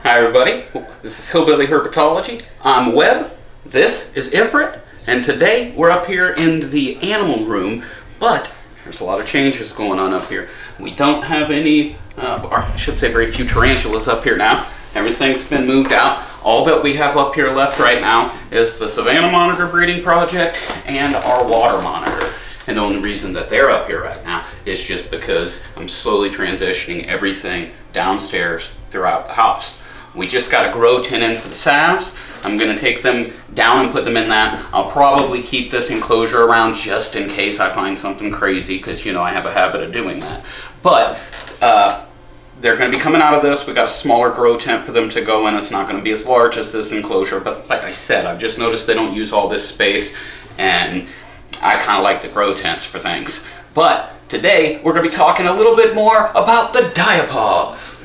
Hi everybody, this is Hillbilly Herpetology. I'm Webb, this is Everett, and today we're up here in the animal room, but there's a lot of changes going on up here. We don't have any, or I should say very few tarantulas up here now. Everything's been moved out. All that we have up here left right now is the Savannah Monitor breeding project and our water monitor. And the only reason that they're up here right now is just because I'm slowly transitioning everything downstairs throughout the house. We just got a grow tin in for the salves. I'm going to take them down and put them in that. I'll probably keep this enclosure around just in case I find something crazy, because you know I have a habit of doing that. But they're going to be coming out of this. We got a smaller grow tent for them to go in. It's not going to be as large as this enclosure, but like I said, I've just noticed they don't use all this space, and I kind of like the grow tents for things. But today we're going to be talking a little bit more about the Diapause.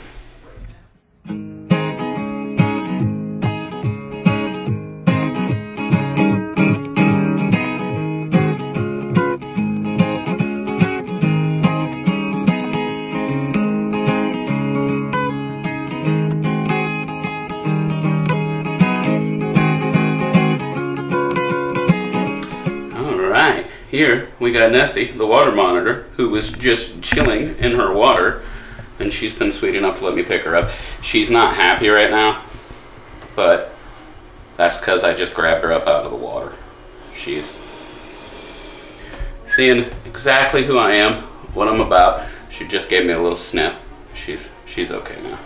Here we got Nessie, the water monitor, who was just chilling in her water, and she's been sweet enough to let me pick her up. She's not happy right now, but that's because I just grabbed her up out of the water. She's seeing exactly who I am, what I'm about. She just gave me a little sniff. She's okay now.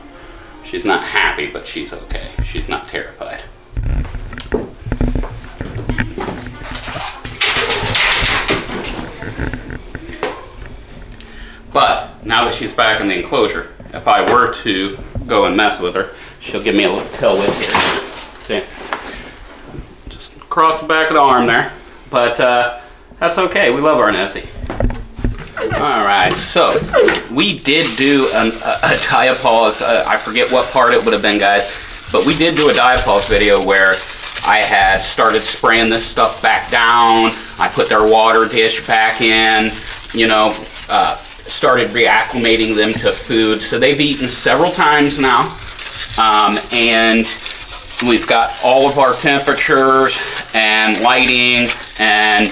She's not happy, but she's okay. She's not terrified. But now that she's back in the enclosure, if I were to go and mess with her, she'll give me a little tail whip here. See? Just across the back of the arm there. But that's okay. We love our Nessie. Alright, so we did do a Diapause. I forget what part it would have been, guys. But we did do a Diapause video where I had started spraying this stuff back down. I put their water dish back in, you know, started reacclimating them to food. So they've eaten several times now, and we've got all of our temperatures and lighting and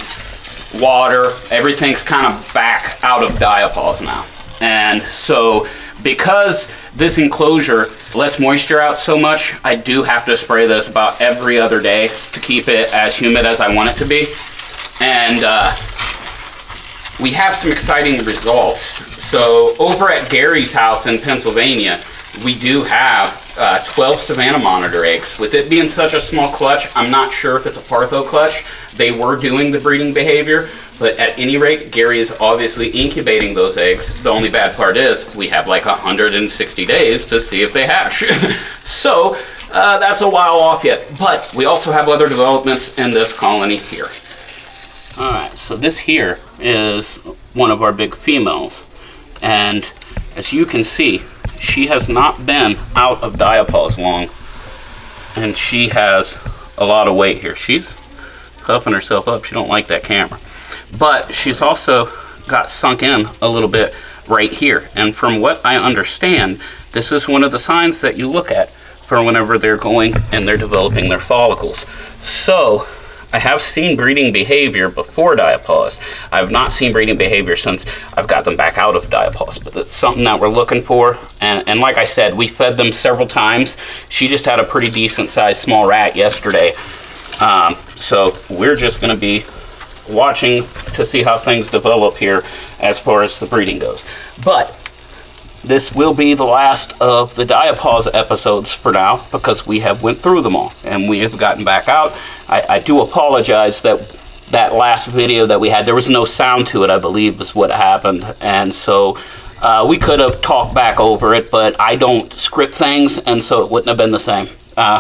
water. Everything's kind of back out of Diapause now. And so because this enclosure lets moisture out so much, I do have to spray this about every other day to keep it as humid as I want it to be. And we have some exciting results. So over at Gary's house in Pennsylvania, we do have 12 Savannah Monitor eggs. With it being such a small clutch, I'm not sure if it's a Partho clutch. They were doing the breeding behavior, but at any rate, Gary is obviously incubating those eggs. The only bad part is we have like 160 days to see if they hatch. So that's a while off yet. But we also have other developments in this colony here. Alright, so this here is one of our big females, and as you can see, she has not been out of Diapause long, and she has a lot of weight here. She's puffing herself up. She don't like that camera, but she's also got sunk in a little bit right here, and from what I understand, this is one of the signs that you look at for whenever they're going and they're developing their follicles. So I have seen breeding behavior before Diapause. I have not seen breeding behavior since I've got them back out of Diapause, but that's something that we're looking for. And like I said, we fed them several times. She just had a pretty decent sized small rat yesterday. So we're just going to be watching to see how things develop here as far as the breeding goes. But this will be the last of the Diapause episodes for now, because we have went through them all and we have gotten back out. I do apologize that that last video that we had, there was no sound to it, I believe is what happened. And so we could have talked back over it, but I don't script things, and so it wouldn't have been the same.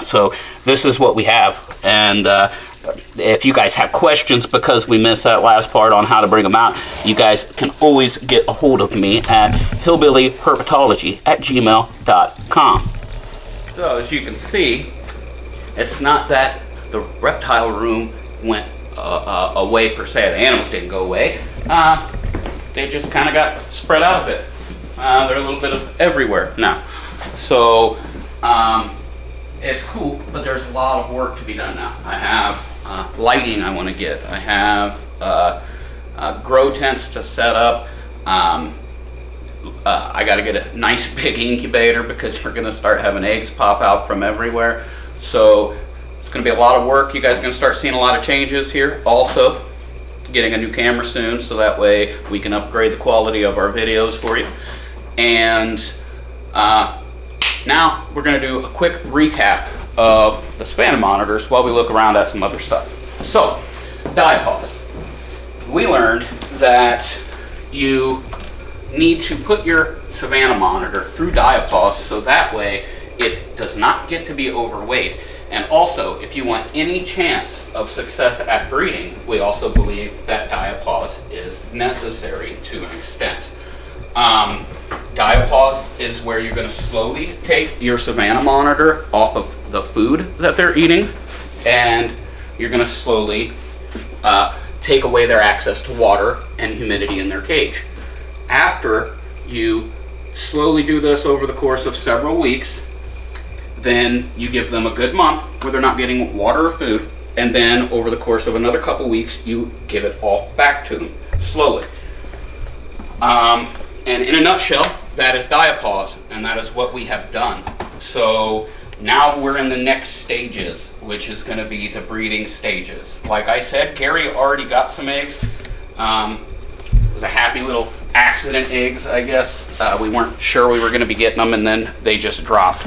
So this is what we have. And if you guys have questions because we missed that last part on how to bring them out, you guys can always get a hold of me at hillbillyherpetology@gmail.com. So as you can see, it's not that the reptile room went away per se. The animals didn't go away. They just kind of got spread out a bit. They're a little bit of everywhere now. So It's cool, but there's a lot of work to be done now. I have lighting I want to get. I have grow tents to set up. I got to get a nice big incubator because we're going to start having eggs pop out from everywhere. So it's going to be a lot of work. You guys are going to start seeing a lot of changes here. Also, getting a new camera soon, so that way we can upgrade the quality of our videos for you. And now we're going to do a quick recap of the Savannah monitors while we look around at some other stuff. So, Diapause. We learned that you need to put your Savannah monitor through Diapause so that way it does not get to be overweight. And also, if you want any chance of success at breeding, we also believe that Diapause is necessary to an extent. Diapause is where you're going to slowly take your Savannah monitor off of the food that they're eating, and you're going to slowly take away their access to water and humidity in their cage. After you slowly do this over the course of several weeks, then you give them a good month where they're not getting water or food, and then over the course of another couple weeks you give it all back to them slowly. And in a nutshell, that is Diapause, and that is what we have done. So now we're in the next stages, which is going to be the breeding stages. Like I said, Gary already got some eggs. It was a happy little accident eggs, I guess. We weren't sure we were going to be getting them, and then they just dropped.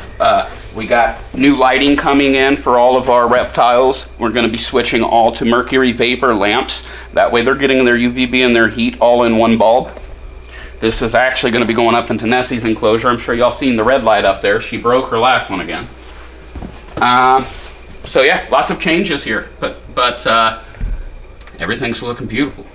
We got new lighting coming in for all of our reptiles. We're going to be switching all to mercury vapor lamps. That way they're getting their UVB and their heat all in one bulb. This is actually going to be going up into Nessie's enclosure. I'm sure y'all seen the red light up there. She broke her last one again. So yeah, lots of changes here, but everything's looking beautiful.